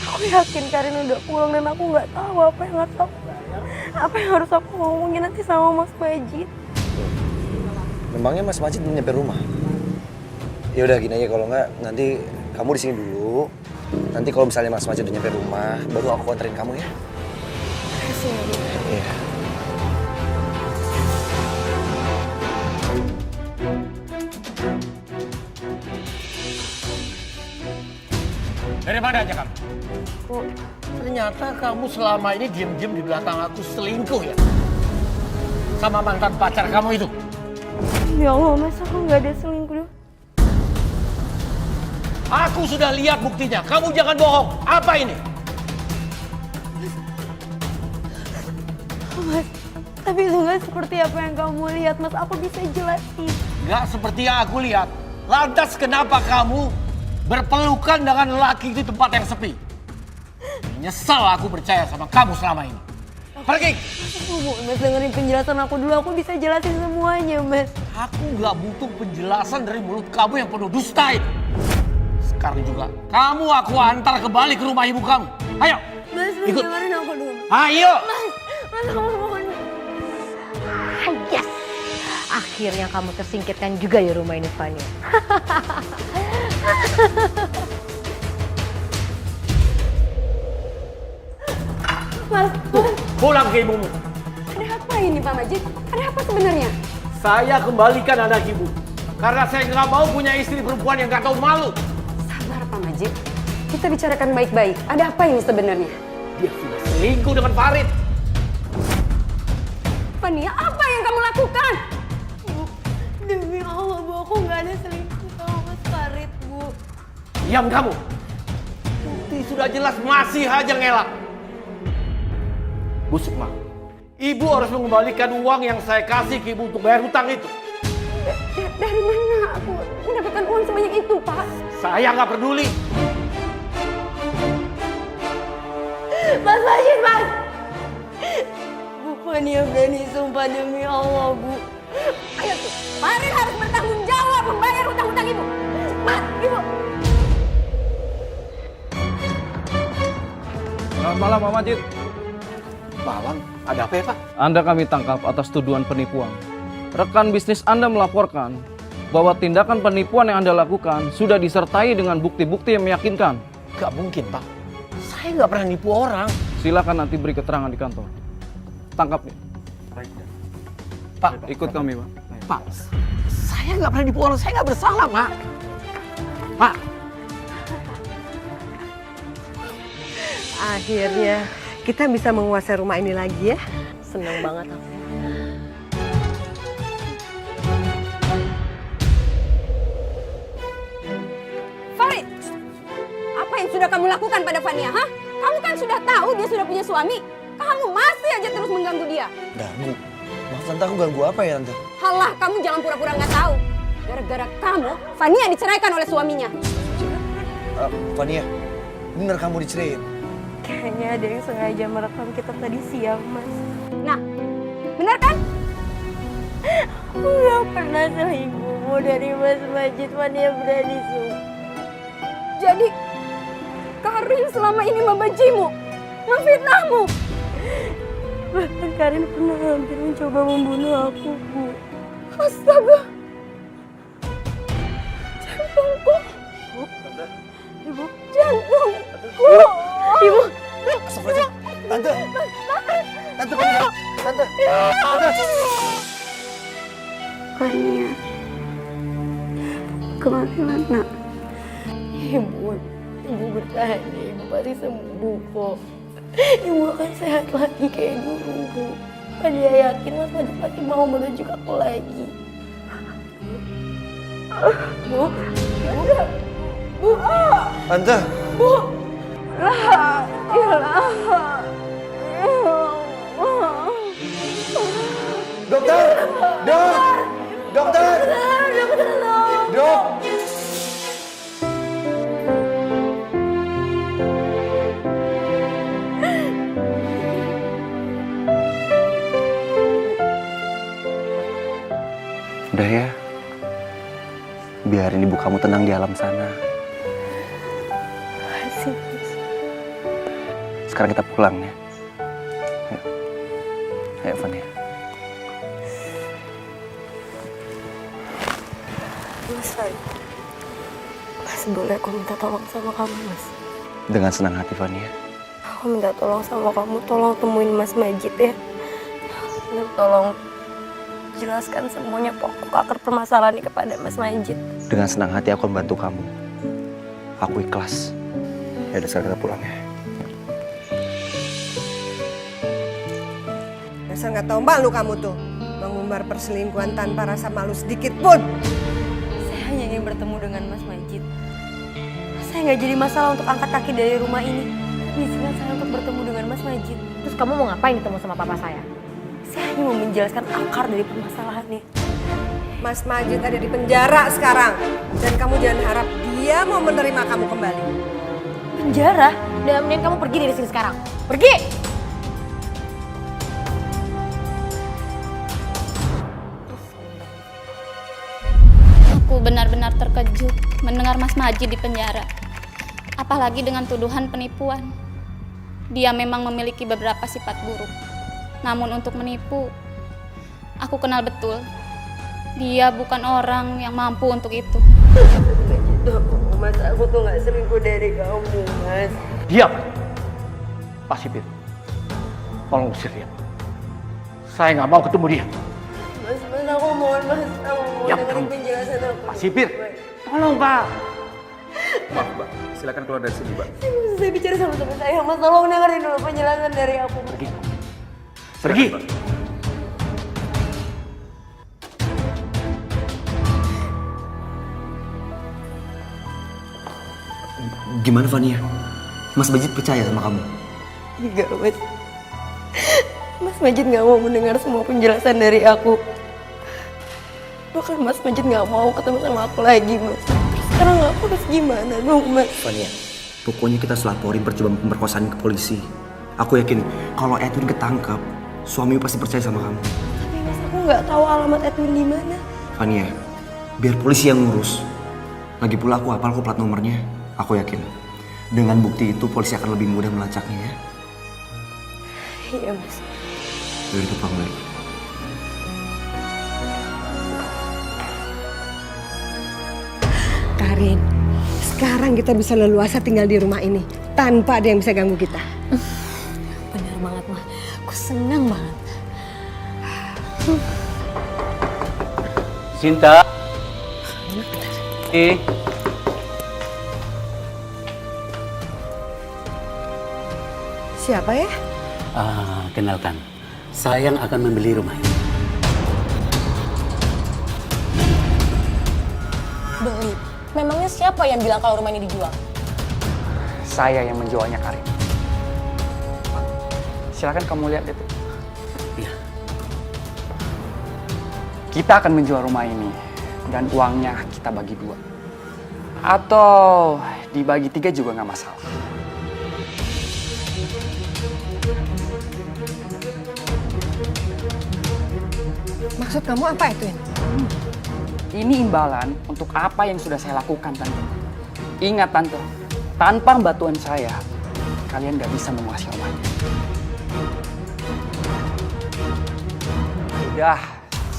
Aku yakin Karin udah pulang dan aku nggak tahu apa yang harus aku ngomongin nanti sama Mas Majid. Memangnya Mas Majid belum nyampe rumah? Ya udah gini aja, kalau nggak nanti kamu di sini dulu. Nanti kalau misalnya Mas Majid udah nyampe rumah, baru aku anterin kamu ya. Makasih ya, Bu. Iya. Dari mana aja kamu? Kok Ternyata kamu selama ini diem-diem di belakang aku selingkuh ya? Sama mantan pacar kamu itu? ya Allah, Mas, aku nggak ada selingkuh. Aku sudah lihat buktinya. Kamu jangan bohong. Apa ini? Mas, tapi itu nggak seperti apa yang kamu lihat, Mas. Aku bisa jelasin. Nggak seperti yang aku lihat. Lantas kenapa kamu berpelukan dengan lelaki di tempat yang sepi? Menyesal aku percaya sama kamu selama ini. Pergi! Mas, dengerin penjelasan aku dulu. Aku bisa jelasin semuanya, Mas. Aku nggak butuh penjelasan dari mulut kamu yang penuh dusta itu. Sekarang juga, kamu aku antar kembali ke rumah ibu kamu. Ayo! Mas, ikut. dengerin aku dulu. Ayo! Mas, aku mohon. Yes! Akhirnya kamu tersingkirkan juga ya rumah ini, Fania. Mas, Pulang ke ibumu. Ada apa ini Pak Majid? Ada apa sebenarnya? Saya kembalikan anak ibu. Karena saya nggak mau punya istri perempuan yang nggak tahu malu. Sabar Pak Majid. Kita bicarakan baik-baik. Ada apa ini sebenarnya? Dia sudah selingkuh dengan Farid. Fania, apa yang kamu lakukan? Bu, demi Allah, Bu, aku nggak ada selingkuh sama Mas Farid, Bu. Diam kamu. Bukti sudah jelas masih aja ngelak. Bu Sukma, ibu harus mengembalikan uang yang saya kasih ke ibu untuk bayar hutang itu. Dari mana aku mendapatkan uang sebanyak itu, Pak? Saya nggak peduli. Mas Majid, Mas! Bu Fania berani sumpah demi Allah, Bu. Ayo tuh, Farid harus bertanggung jawab membayar hutang-hutang ibu. Mas, ibu. Selamat malam, Pak Majid. Bawang, ada apa ya, Pak? Anda kami tangkap atas tuduhan penipuan. Rekan bisnis Anda melaporkan bahwa tindakan penipuan yang Anda lakukan sudah disertai dengan bukti-bukti yang meyakinkan. Gak mungkin, Pak. Saya nggak pernah nipu orang. Silakan nanti beri keterangan di kantor. Tangkap nih. Pak, ikut kami, Pak. Pak, saya nggak pernah nipu orang. Saya nggak bersalah, Pak. Pak. Akhirnya kita bisa menguasai rumah ini lagi ya. Seneng banget aku. Farid, apa yang sudah kamu lakukan pada Fania, ha? Kamu kan sudah tahu dia sudah punya suami. Kamu masih aja terus mengganggu dia. Ganggu? Maaf Tante, aku ganggu apa ya Tante? Halah, kamu jangan pura-pura nggak tahu. Gara-gara kamu, Fania diceraikan oleh suaminya. Fania, bener kamu diceraiin? Kayaknya ada yang sengaja merekam kita tadi siang, Mas. Nah, benar kan? Aku nggak pernah selingkuh dari Mas Majid. Fania berani sumpah. Jadi, Karin selama ini membencimu, memfitnahmu. Bahkan Karin pernah hampir mencoba membunuh aku, Bu. Astaga. Jantungku. Ibu. Jantungku. Ibu. Astagfirullahaladzim. Tante. Tante, kamu Tante. Fania. Kemana? Ibu bertahan, Ibu pasti sembuh kok. Ibu akan sehat lagi kayak dulu, Bu. Fania yakin Mas Majid pasti mau menuju aku lagi. Bu, Bu, Tante. Bu, la ilaha illallah. Dokter! Dok! Udah ya, biarin ibu kamu tenang di alam sana. Sekarang kita pulang ya. Ayo, ayo Fania. Mas boleh aku minta tolong sama kamu, Mas? Dengan senang hati Fania. Aku minta tolong sama kamu, tolong temuin Mas Majid ya. Dan tolong jelaskan semuanya pokok akar permasalahan ini kepada Mas Majid. Dengan senang hati aku membantu kamu. Aku ikhlas. Ya udah sekarang kita pulang ya. Dasar nggak tahu malu kamu tuh. Mengumbar perselingkuhan tanpa rasa malu sedikit pun. Saya hanya ingin bertemu dengan Mas Majid. Saya nggak jadi masalah untuk angkat kaki dari rumah ini. Izinkan saya untuk bertemu dengan Mas Majid. Terus kamu mau ngapain ketemu sama papa saya? Saya hanya mau menjelaskan akar dari permasalahannya. Mas Majid ada di penjara sekarang. Dan kamu jangan harap dia mau menerima kamu kembali. Penjara? Udah, mending kamu pergi dari sini sekarang. Pergi! Aku benar-benar terkejut mendengar Mas Majid di penjara. Apalagi dengan tuduhan penipuan. Dia memang memiliki beberapa sifat buruk. Namun untuk menipu, aku kenal betul. Dia bukan orang yang mampu untuk itu. Mas, aku tuh gak selingkuh dari kamu, Mas. Diam! Pak Sipir, tolong usir dia. Saya nggak mau ketemu dia. Mas, aku mohon, Mas. Aku mau dengerin penjelasan aku. Pak Sipir, tolong Pak. Maaf Mbak, silakan keluar dari sini Mbak. Saya bicara sama teman saya, Mas. Tolong dengerin dulu penjelasan dari aku. Pergi. Pergi. Gimana Fania? Mas Majid percaya sama kamu? Enggak, Mas. Mas Majid gak mau mendengar semua penjelasan dari aku. Bahkan Mas Majid gak mau ketemu sama aku lagi, Mas. Sekarang aku harus gimana dong, Mas? Fania, pokoknya kita harus laporin percobaan pemerkosaan ke polisi. Aku yakin kalau Edwin ketangkap, suamimu pasti percaya sama kamu. Tapi Mas, aku gak tahu alamat Edwin di mana. Fania, biar polisi yang ngurus. Lagi pula aku hafal kok plat nomornya. Aku yakin dengan bukti itu polisi akan lebih mudah melacaknya ya. Iya, Mas. Yaudah kita pulang lagi. Karin, sekarang kita bisa leluasa tinggal di rumah ini tanpa ada yang bisa ganggu kita. Bener banget, Ma. Aku senang banget. Sinta. Siapa ya? Kenalkan, saya yang akan membeli rumah ini. Beli? Memangnya siapa yang bilang kalau rumah ini dijual? Saya yang menjualnya, Karin. Silakan kamu lihat itu. Iya. Kita akan menjual rumah ini dan uangnya kita bagi 2. Atau dibagi 3 juga nggak masalah. Maksud kamu apa itu? Ini imbalan untuk apa yang sudah saya lakukan, Tante. Ingat, Tante, tanpa bantuan saya, kalian nggak bisa menguasai rumahnya. Udah,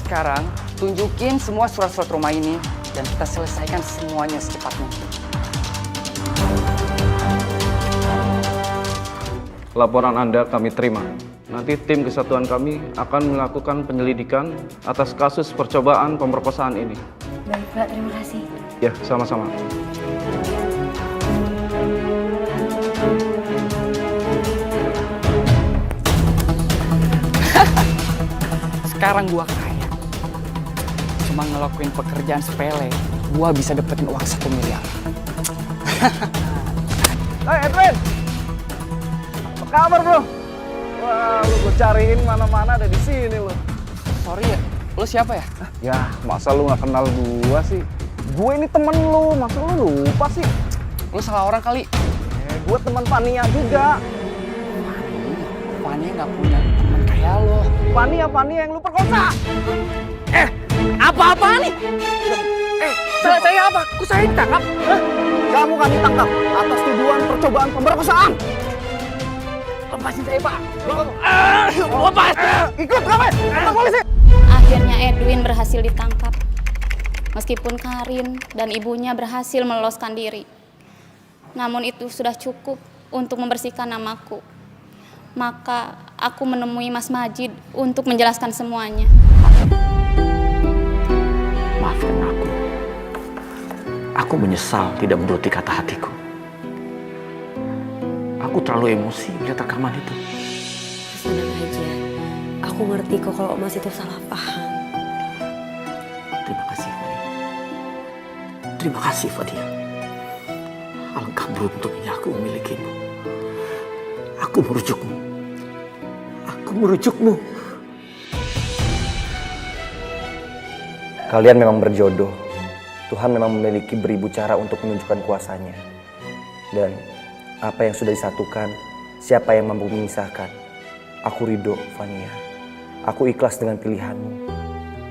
sekarang tunjukin semua surat-surat rumah ini dan kita selesaikan semuanya secepat mungkin. Laporan Anda kami terima. Nanti tim kesatuan kami akan melakukan penyelidikan atas kasus percobaan pemerkosaan ini. Baik, Pak. Terima kasih. Ya, sama-sama. Sekarang gua kaya. Cuma ngelakuin pekerjaan sepele, gua bisa dapetin uang 1 miliar. Hai Edwin! Apa kabar bro? Wah, lu gue cariin mana-mana ada di sini lo. Sorry ya, Lo siapa ya? Ya, masa lu gak kenal gua sih? Gue ini temen lu, masa lu lupa sih? Lo salah orang kali. Gue teman Fania juga. Fania gak punya teman kayak lo. Fania yang lu perkosa. Apa-apaan nih? Salah saya apa? Kok saya ditangkap? Kamu kan ditangkap atas tuduhan percobaan pemerkosaan. Lepasin saya, Pak. Lepas. Ikut kami, tangkap polisi. Akhirnya Edwin berhasil ditangkap. Meskipun Karin dan ibunya berhasil meloloskan diri. Namun itu sudah cukup untuk membersihkan namaku. Maka aku menemui Mas Majid untuk menjelaskan semuanya. Maafkan aku. Aku menyesal tidak menuruti kata hatiku. Aku terlalu emosi melihat rekaman itu. Tenang aja. Aku ngerti kok kalau Mas itu salah paham. Terima kasih, Fadia. Terima kasih, Fadia. Alangkah beruntungnya aku memilikimu. Aku merujukmu. Aku merujukmu. Kalian memang berjodoh. Tuhan memang memiliki beribu cara untuk menunjukkan kuasanya. Dan apa yang sudah disatukan, siapa yang mampu memisahkan? Aku ridho, Fania. Aku ikhlas dengan pilihanmu.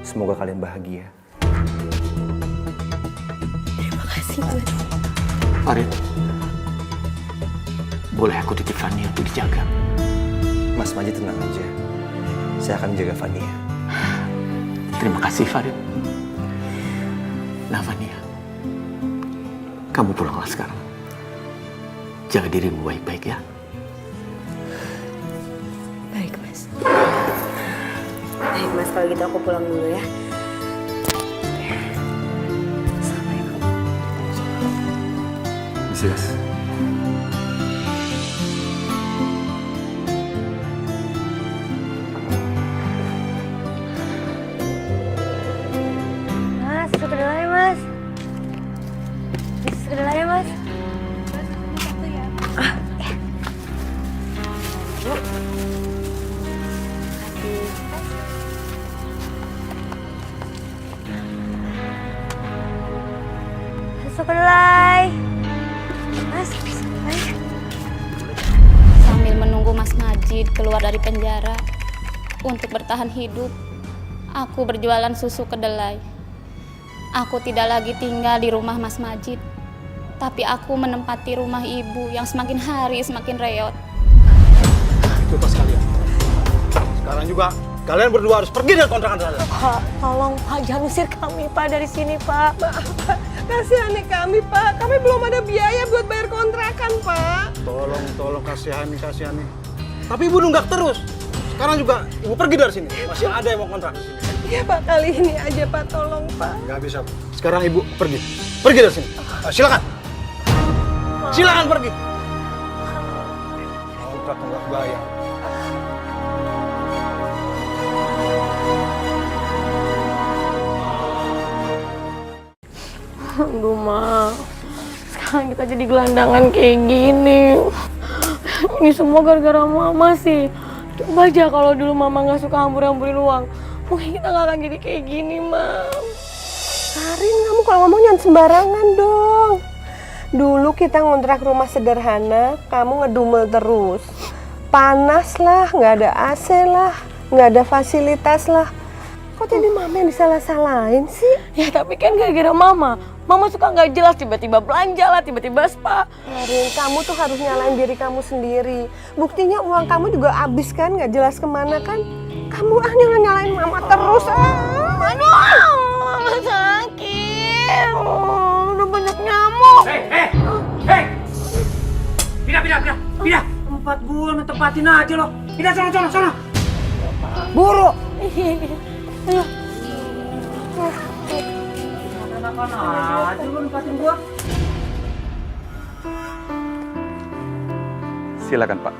Semoga kalian bahagia. Terima kasih, Mas. Farid, boleh aku titip Fania untuk dijaga? Mas Majid tenang aja. Saya akan menjaga Fania. Terima kasih, Farid. Nah, Fania, kamu pulanglah sekarang. Jaga dirimu baik-baik ya. Baik, Mas. Baik, Mas. Kalau gitu aku pulang dulu ya. Assalamualaikum. Misi, Mas. Mas, masuk ke dalam ya, Mas. Masuk ke dalam ya, Mas. Masuk kedelai. Mas, masuk kedelai. Sambil menunggu Mas Majid keluar dari penjara untuk bertahan hidup, aku berjualan susu kedelai. Aku tidak lagi tinggal di rumah Mas Majid, tapi aku menempati rumah ibu yang semakin hari semakin reot. Bebas kalian. Sekarang juga kalian berdua harus pergi dari kontrakan saya. Pak, tolong Pak, jangan usir kami Pak dari sini Pak. Maaf, Pak. Kasihani kami, Pak. Kami belum ada biaya buat bayar kontrakan, Pak. Tolong kasihani. Tapi ibu nunggak terus. Sekarang juga ibu pergi dari sini. Masih ada yang mau kontrak di sini. Iya, Pak. Kali ini aja, Pak. Tolong, Pak. Nggak bisa, Bu. Sekarang ibu pergi. Pergi dari sini. Silakan. Silakan pergi. Kontrak nggak bayar. Aduh, Ma. Sekarang kita jadi gelandangan kayak gini. Ini semua gara-gara Mama sih. Coba aja kalau dulu Mama nggak suka hambur-hamburin uang, mungkin kita nggak akan jadi kayak gini, Mam. Karin, kamu kalau ngomong jangan sembarangan dong. Dulu kita ngontrak rumah sederhana, kamu ngedumel terus. Panas lah, nggak ada AC lah, nggak ada fasilitas lah. Kok jadi Mama yang disalah-salahin sih? Ya tapi kan gara-gara Mama. Mama suka nggak jelas, tiba-tiba belanja lah, tiba-tiba spa. Karin, kamu tuh harus nyalain diri kamu sendiri. Buktinya uang kamu juga habis kan, nggak jelas kemana kan? Kamu nyalain Mama terus. Aduh, sakit. Udah banyak nyamuk. Hei! Pindah! Tempat gua tempatin aja lo. Pindah sono. Buru! Ayo. Makan aja lu nempatin gua. Silakan, Pak.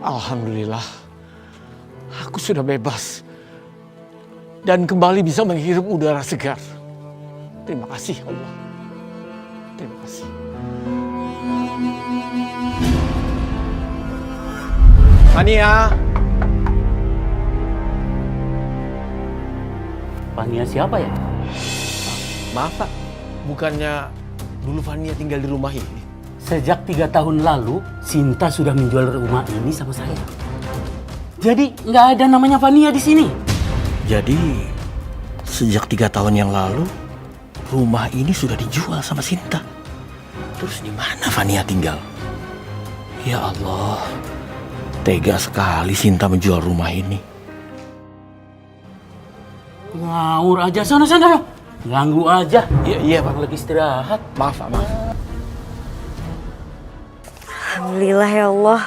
Alhamdulillah, aku sudah bebas. dan kembali bisa menghirup udara segar. Terima kasih Allah. Terima kasih. Fania. Fania siapa ya? Maaf Pak, bukannya dulu Fania tinggal di rumah ini? Sejak 3 tahun lalu, Sinta sudah menjual rumah ini sama saya. Jadi nggak ada namanya Fania di sini. Jadi sejak 3 tahun yang lalu rumah ini sudah dijual sama Sinta. Terus di mana Fania tinggal? Ya Allah, tega sekali Sinta menjual rumah ini. Ngawur aja, sana. Ganggu aja. Iya Pak. Lagi istirahat. Maaf Pak, maaf. Alhamdulillah ya Allah.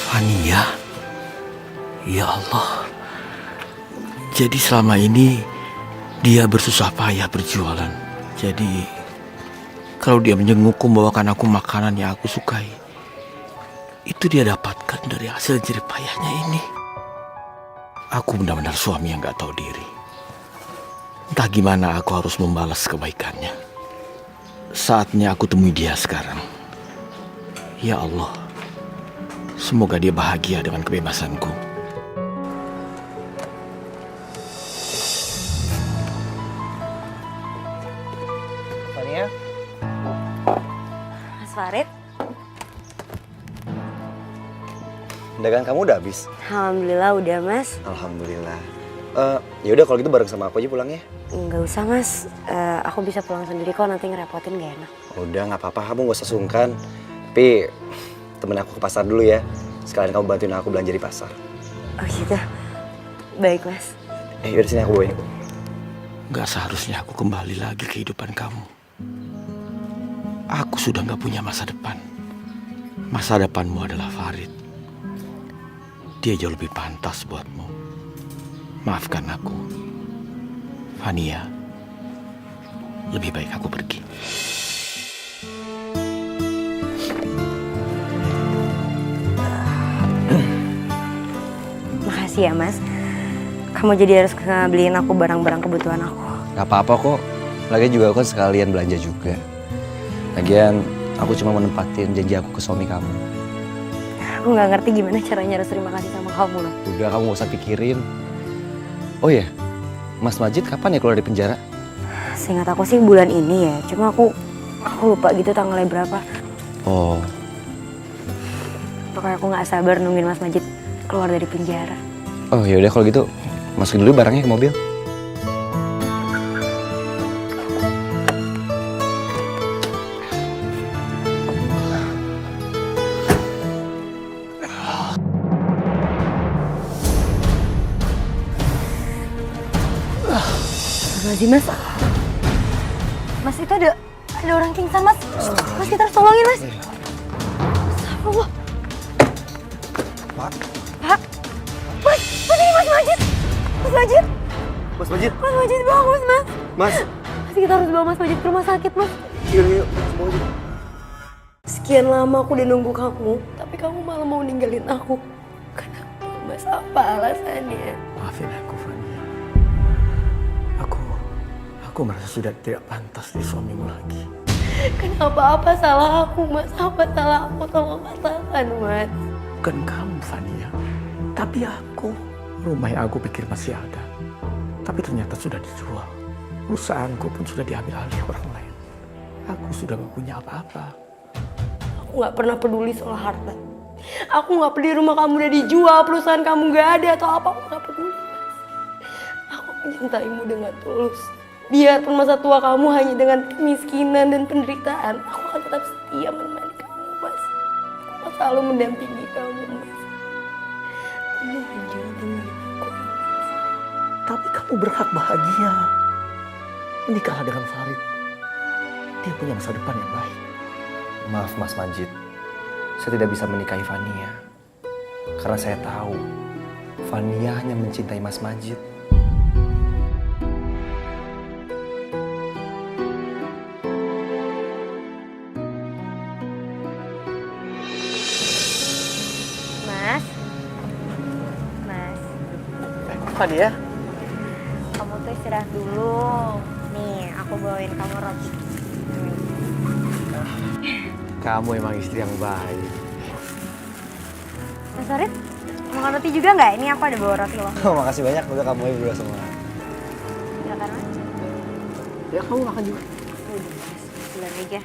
Fania, ya Allah. Jadi selama ini dia bersusah payah berjualan. Jadi kalau dia menjengukku membawakan aku makanan yang aku sukai, itu dia dapatkan dari hasil jerih payahnya ini. Aku benar-benar suami yang gak tahu diri. Entah gimana aku harus membalas kebaikannya. Saatnya aku temui dia sekarang. Ya Allah, semoga dia bahagia dengan kebebasanku. Fania? Mas Farid? Dagangan kamu udah habis? Alhamdulillah udah Mas. Alhamdulillah. Ya udah kalau gitu bareng sama aku aja pulangnya. Nggak usah Mas, aku bisa pulang sendiri kok, nanti ngerepotin gak enak. Udah nggak apa-apa, kamu gak usah sungkan. Tapi temen aku ke pasar dulu ya. Sekalian kamu bantuin aku belanja di pasar. Oh gitu, baik Mas. Yaudah sini aku bawain. Gak seharusnya aku kembali lagi ke kehidupan kamu. Aku sudah gak punya masa depan. Masa depanmu adalah Farid. Dia jauh lebih pantas buatmu. Maafkan aku. Fania, lebih baik aku pergi. Makasih ya Mas. Kamu jadi harus beliin aku barang-barang kebutuhan aku. Gak apa-apa kok. Lagian juga aku kan sekalian belanja juga. Lagian aku cuma menempatin janji aku ke suami kamu. Aku nggak ngerti gimana caranya harus terima kasih sama kamu loh. Udah kamu gak usah pikirin. Oh iya, Mas Majid kapan ya keluar dari penjara? Seingat aku sih bulan ini ya. Cuma aku lupa gitu tanggalnya berapa. Oh. Pokoknya aku nggak sabar nungguin Mas Majid keluar dari penjara. Oh yaudah kalau gitu masukin dulu barangnya ke mobil. Mas, Mas itu ada orang pingsan Mas. Mas kita harus tolongin Mas. Astagfirullah. Pak. Mas ini Mas Majid. Mas Majid. Mas Majid. Mas Majid bagus Mas. Mas. Mas kita harus bawa Mas Majid ke rumah sakit Mas. Yuk. Sekian lama aku udah nunggu kamu, tapi kamu malah mau ninggalin aku. Kenapa Mas? Apa alasannya? Maafin aku, Fania. Aku merasa sudah tidak pantas di suamimu lagi. Kenapa? Apa salah aku Mas? Apa salah aku? Tolong katakan Mas. Bukan kamu, Fania. Tapi aku. Rumah yang aku pikir masih ada. Tapi ternyata sudah dijual. Perusahaanku pun sudah diambil alih orang lain. Aku sudah gak punya apa-apa. Aku gak pernah peduli soal harta. Aku gak peduli rumah kamu udah dijual, perusahaan kamu gak ada atau apa. Aku gak peduli Mas. Aku mencintaimu dengan tulus. Biarpun masa tua kamu hanya dengan kemiskinan dan penderitaan, aku akan tetap setia menemani kamu, Mas. Aku akan selalu mendampingi kamu, Mas. Mohon jangan tinggalin aku, Mas. Tapi kamu berhak bahagia. Menikahlah dengan Farid. Dia punya masa depan yang baik. Maaf Mas Majid, saya tidak bisa menikahi Fania. Karena saya tahu Fania hanya mencintai Mas Majid. Fania, Kamu tuh istirahat dulu. Nih, aku bawain kamu roti. kamu emang istri yang baik. Mas Farid, mau makan roti juga nggak? Ini aku ada bawa roti loh. Oh, makasih banyak udah kamu berdua semua. Silakan Mas. Ya kamu makan juga. Udah Mas, duluan aja.